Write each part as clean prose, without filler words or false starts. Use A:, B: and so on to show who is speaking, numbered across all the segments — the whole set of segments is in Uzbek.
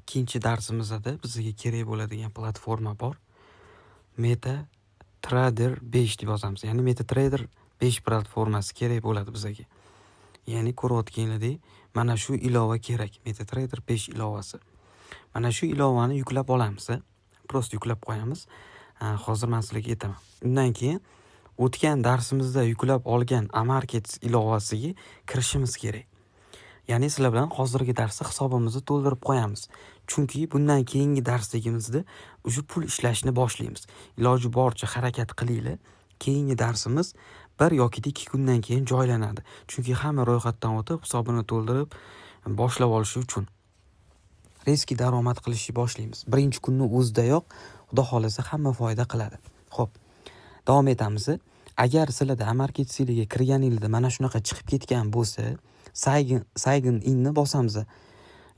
A: ikkinchi darsimizda bizga kerak bo'ladigan platforma bor. MetaTrader 5 deb yozamiz. Ya'ni MetaTrader 5 platformasi kerak bo'ladi bizga. Ya'ni ko'rayotganingizdek, mana shu ilova kerak. MetaTrader 5 ilovasi. Mana shu ilovani yuklab olamiz. Prosta yuklab qo'yamiz. Hozir men sizlarga aytaman. Undan keyin o'tgan darsimizda yuklab olgan Amarkets ilovasiga kirishimiz kerak. Ya'ni sizlar bilan hozirgi darsda hisobimizni to'ldirib qo'yamiz. Chunki bundan keyingi darsligimizda o'sha pul ishlashni boshlaymiz. Iloji boricha harakat qilinglar. Keyingi darsimiz 1 yoki 2 kundan keyin joylanadi. Chunki hamma ro'yxatdan o'tib, hisobini to'ldirib boshlab olishi uchun riski daromad qilishni boshlaymiz. Birinchi kunning o'zidayoq Xudo xolasa hamma foyda qiladi. Xo'p, davom etamiz. Agar sizlarda Amarketsga kirganingizda mana shunaqa chiqib ketgan bo'lsa, sign inni bosamiz.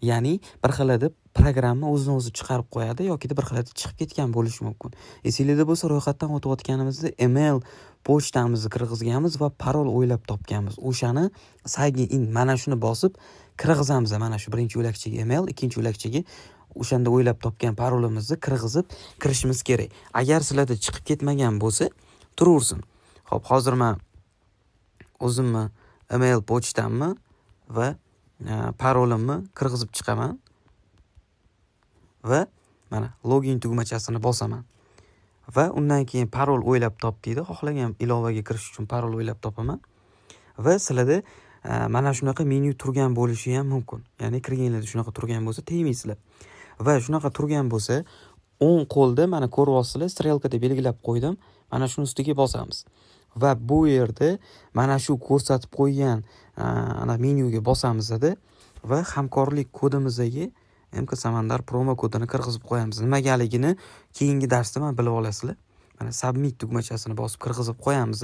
A: Ya'ni bir xilada programma o'zini o'zi chiqarib qo'yadi yoki bir xilada chiqib ketgan bo'lishi mumkin. Esingizda bo'lsa, ro'yxatdan o'tayotganimizda email pochtamizni kirgizganmiz va parol o'ylab topganmiz. O'shani sign in mana shuni bosib kirgizamiz. Mana shu birinchi yo'lakchaga email, ikkinchi yo'lakchaga o'shanda o'ylab topgan parolimizni kirgizib kirishimiz kerak. Agar sizlarda chiqib ketmagan bo'lsa, turaversin. Xo'p, hozir men o'zimni email pochtamni va parolimni kirgizib chiqaman va mana login tugmachasini bosaman. Va undan keyin parol o'ylab top deydi. Xohlagan ilovaga kirish uchun parol o'ylab topaman. Va sizlarda mana shunaqa menyu turgan bo'lishi ham mumkin. Ya'ni kirganingizda shunaqa turgan bo'lsa tegmaysizlar. Va shunaqa turgan bo'lsa, o'ng qo'lda mana ko'ryapsizlar, strelkada belgilab qo'ydim. Mana shuni ustiga bosamiz. Va bu yerda mana shu ko'rsatib qo'ygan ana menyuga bosamiz-da va hamkorlik kodimizga MK Samandar promo kodini kirgizib qo'yamiz. Nimagaligini keyingi darsda men bilib olasizlar. Mana submit tugmachasini bosib kirgizib qo'yamiz.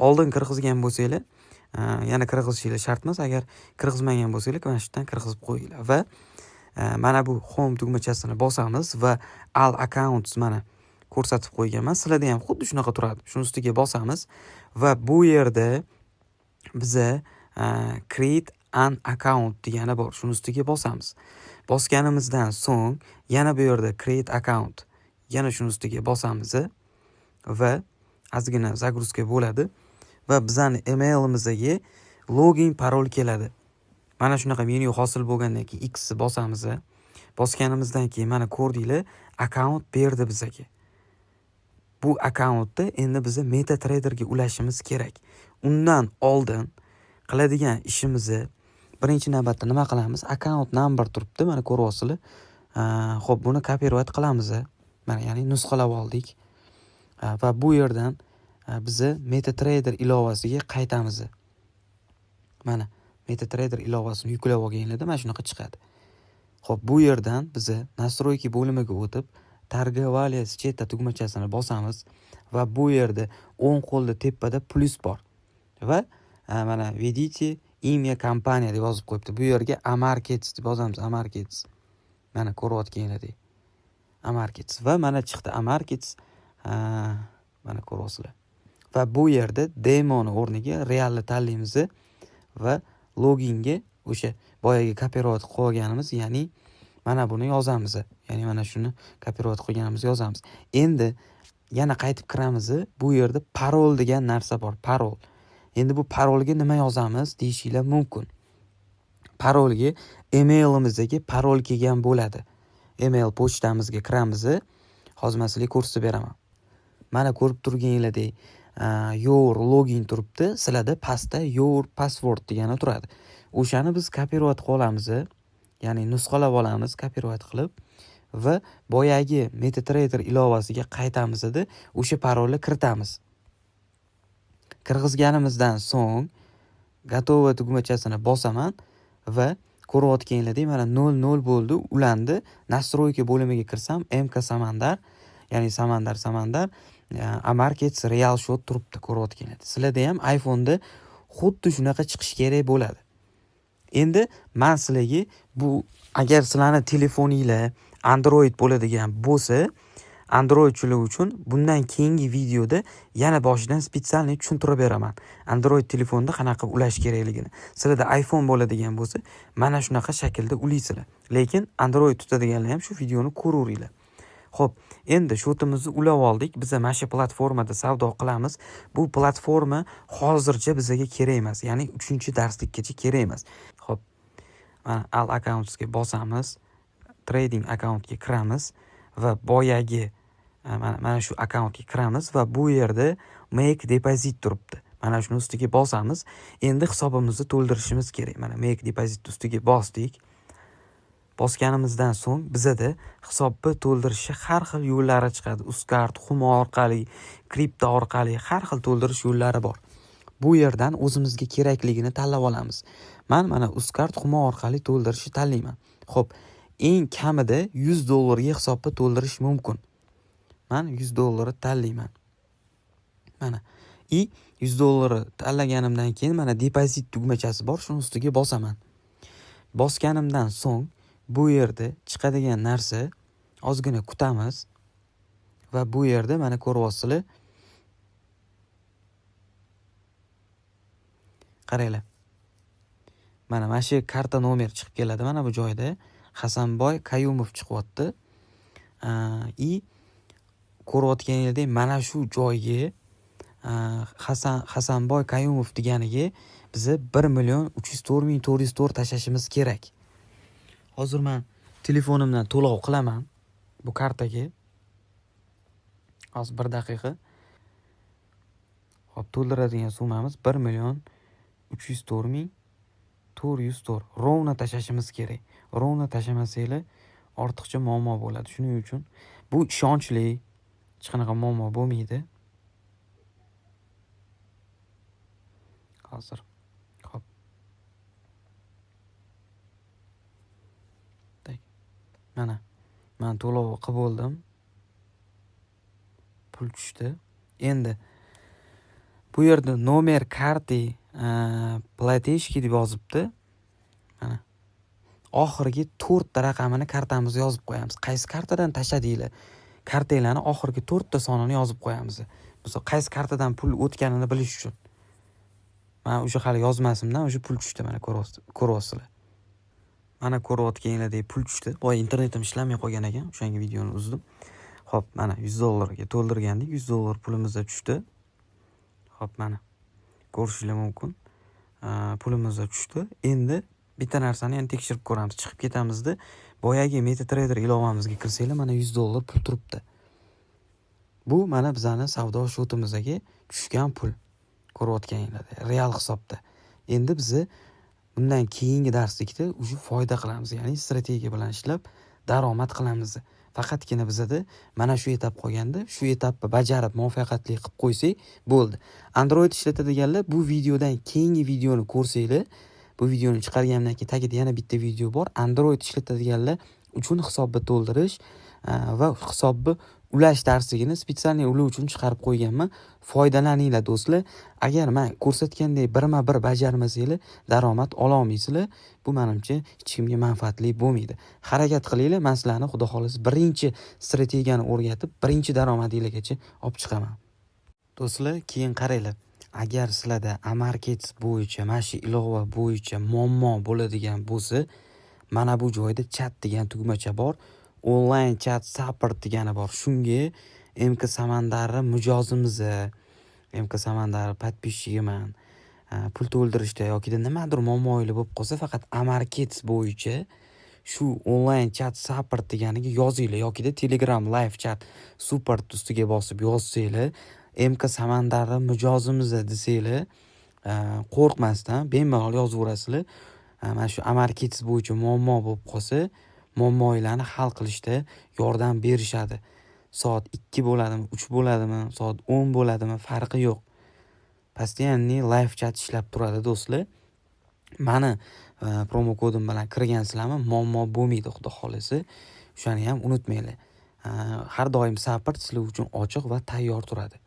A: Oldin kirgizgan bo'lsanglar, yana kirgizishingiz shart emas. Agar kirgizmagan bo'lsanglar, mana shu yerdan kirgizib qo'yinglar va mana bu home tugmachasini bosamiz va all accounts mana ko'rsatib qo'yganman. Sizlarda ham xuddi shunaqa turadi. Shuni ustiga bosamiz va bu yerda biza create an account degani bor. Shuni ustiga bosamiz. Bosganimizdan so'ng yana bu yerda create account, yana shuni ustiga bosamiz va ozgina загрузка bo'ladi va bizning emailimizga login parol keladi. Mana shunaqa menyu hosil bo'lgandan keyin X bosamiz. Bosganimizdan keyin mana ko'rdinglar, account berdi bizga. Bu akkauntda endi biz MetaTraderga ulashimiz kerak. Undan oldin qiladigan ishimizni birinchi navbatda nima qilamiz? Account number turibdi, mana ko'ryapsizlar. Xo'p, buni copy-paste qilamiz. Mana ya'ni nusxalab oldik. Va bu yerdan biz MetaTrader ilovasiga qaytamiz. Mana MetaTrader ilovasini yuklab olganingizda mana shunaqa chiqadi. Xo'p, bu yerdan biz настройки bo'limiga o'tib, торговля счета tugmachasini bosamiz va bu yerda o'ng qo'lda tepada plus bor. Va mana видите, imya kompaniya deb yozib qo'yibdi. Bu yerga Amarkets deb yozamiz. Amarkets. Mana ko'rayotganingizdek. Amarkets va mana chiqdi Amarkets. Mana ko'ryapsizlar. Va bu yerda demoni o'rniga realni tanlaymiz va loginga o'sha boyaga copy-paste qilganimiz, ya'ni mana buni yozamiz. Ya'ni mana shuni copy-paste qilganimiz yozamiz. Endi yana qaytib kiramiz. Bu yerda parol degan narsa bor. Parol. Endi bu parolga nima yozamiz deyishinglar mumkin. Parolga emailimizga parol kelgan bo'ladi. Email pochtamizga kiramiz. Hozir men sizlarga ko'rsatib beraman. Mana ko'rib turganingizdek, your login turibdi. Sizlarda pastda your password degani turadi. O'shani biz copy-paste qilib olamiz. Ya'ni nusxalab olamiz, copy-paste qilib va boyagi MetaTrader ilovasiga qaytamiz-da, o'sha parolni kiritamiz. Kirgizganimizdan so'ng готово tugmachasini bosaman va ko'rayotganingizdek mana 00 bo'ldi, ulandi. Настройки bo'limiga kirsam MK Samandar, ya'ni Samandar Amarkets real shot turibdi, ko'rayotganingizdek. Sizlarda ham iPhone'da xuddi shunaqa chiqish kerak bo'ladi. Endi men sizlarga bu agar sizlarning telefoninglar Android bo'ladigan bo'lsa, Androidchilar uchun bundan keyingi videoda yana boshidan spesialniy tushuntirib beraman. Android telefonda qanaqa ulash kerakligini. Sizlarda iPhone bo'ladigan bo'lsa, mana shunaqa shaklda ulaysizlar. Lekin Android tutadiganlar ham shu videoni ko'raveringlar. Xo'p, endi shotimizni ulab oldik. Biz mana shu platformada savdo qilamiz. Bu platforma hozircha bizga kerak emas. Ya'ni 3-darslikkacha kerak emas. Xo'p, mana al accountsga bosamiz. Trading accountga kiramiz va boyagi mana shu accountga kiramiz va bu yerda make deposit turibdi. Mana shuni ustiga bosamiz. Endi hisobimizni to'ldirishimiz kerak. Mana make deposit ustiga bosdik. Bosganimizdan so'ng bizada hisobni to'ldirishga har xil yo'llari chiqadi. Uzcard, Humo orqali, kripto orqali har xil to'ldirish yo'llari bor. Bu yerdan o'zimizga kerakligini tanlab olamiz. Mana Uzcard, Humo orqali to'ldirishni tanlayman. Xo'p, eng kamida $100 ga hisobni to'ldirish mumkin. Men $100 tanlayman. Mana $100 tanlaganimdan keyin mana deposit tugmachasi bor, shuni ustiga bosaman. Bosganimdan so'ng bu yerda chiqadigan narsa ozgina kutamiz va bu yerda mana ko'ryapsizlar. Qaranglar. Mana shu karta nomer chiqib keladi mana bu joyda. Hasanboy Qayumov chiqyapti. Ko'rayotganingizdek mana shu joyga Hasanboy Qayumov deganiga biza 1,304,404 tashashimiz kerak. Hozir men telefonimdan to'lov qilaman bu kartaga. Hozir 1 daqiqa. Xo'p, to'ldiradigan summamiz 1,304,404. Rovna tashashimiz kerak. Rovna tashamasanglar ortiqcha muammo bo'ladi. Shuning uchun bu ishonchli, hech qanaqa muammo bo'lmaydi. Hozir. Xo'p. Mana men to'lov qilib bo'ldim. Pul tushdi. Endi bu yerda nomer karti plateshki deb yozibdi. Mana oxirgi 4 ta raqamini kartamizga yozib qo'yamiz. Qaysi kartadan tashladinglar? Kartalarning oxirgi 4 ta sonini yozib qo'yamiz. Biz qaysi kartadan pul o'tganini bilish uchun. Men o'sha hali yozmasimdan o'sha pul tushdi, mana ko'ryapsizlar. Mana ko'rayotganinglardek pul tushdi. Boy internetim ishlamay qolgan ekan, o'shanga videoni uzdim. Xo'p, mana $100 ga to'ldirgandik, $100 pulimiz tushdi. Xo'p, mana ko'rishingiz mumkin. Pulimiz tushdi. Endi bitta narsani yana tekshirib ko'ramiz. Chiqib ketamizda boyagi MetaTrader ilovamizga kirsanglar, mana $100 pul turibdi. Bu mana bizning savdo shotimizga tushgan pul. Ko'rayotganinglardek real hisobda. Endi biz bundan keyingi darslikda o'sha foyda qilamiz, ya'ni strategiya bilan ishlab daromad qilamiz. Faqatgina bizada mana shu etap qolganda, shu etapni bajarib muvaffaqiyatli qilib qo'ysak bo'ldi. Android ishlatadiganlar bu videodan keyingi videoni ko'rsanglar, bu videoni chiqarganimdan keyin tagida yana bitta video bor. Android ishlatadiganlar uchun hisobni to'ldirish va hisobni ulash darsligini spesialniy ular uchun chiqarib qo'yganman. Foydalaninglar do'stlar. Agar men ko'rsatgandek birma-bir bajarmasanglar, daromad ola olmaysizlar. Bu menimcha hech kimga manfaatli bo'lmaydi. Harakat qilinglar, men sizlarni xudo xolisa birinchi strategiyani o'rgatib, birinchi daromadinglargacha olib chiqaman. Do'stlar, keyin qaranglar. Agar sizlarda Amarkets bo'yicha, mana shu ilova bo'yicha muammo bo'ladigan bo'lsa, mana bu joyda chat degan tugmacha bor. Online chat support degani bor. Shunga MK Samandari mijozimiz, MK Samandari podpисчигiman. Pul to'ldirishda yoki nimadir muammolar bo'lib qolsa, faqat Amarkets bo'yicha shu online chat support deganiga yozinglar yoki Telegram live chat support ustiga bosib yozsanglar, MK Samandari mijozimiz desanglar, qo'rqmasdan bemalol yozaverasizlar. Mana shu Amarkets bo'yicha muammo bo'lib qolsa, muammolarni hal qilishda yordam berishadi. Soat 2 bo'ladimi, 3 bo'ladimi, soat 10 bo'ladimi, farqi yo'q. Постоянный live chat ishlab turadi do'stlar. Mani promo kodim bilan kirgansizlarmi, muammo bo'lmaydi xudo xolisi. Shuni ham unutmanglar. Har doim support sizlar uchun ochiq va tayyor turadi.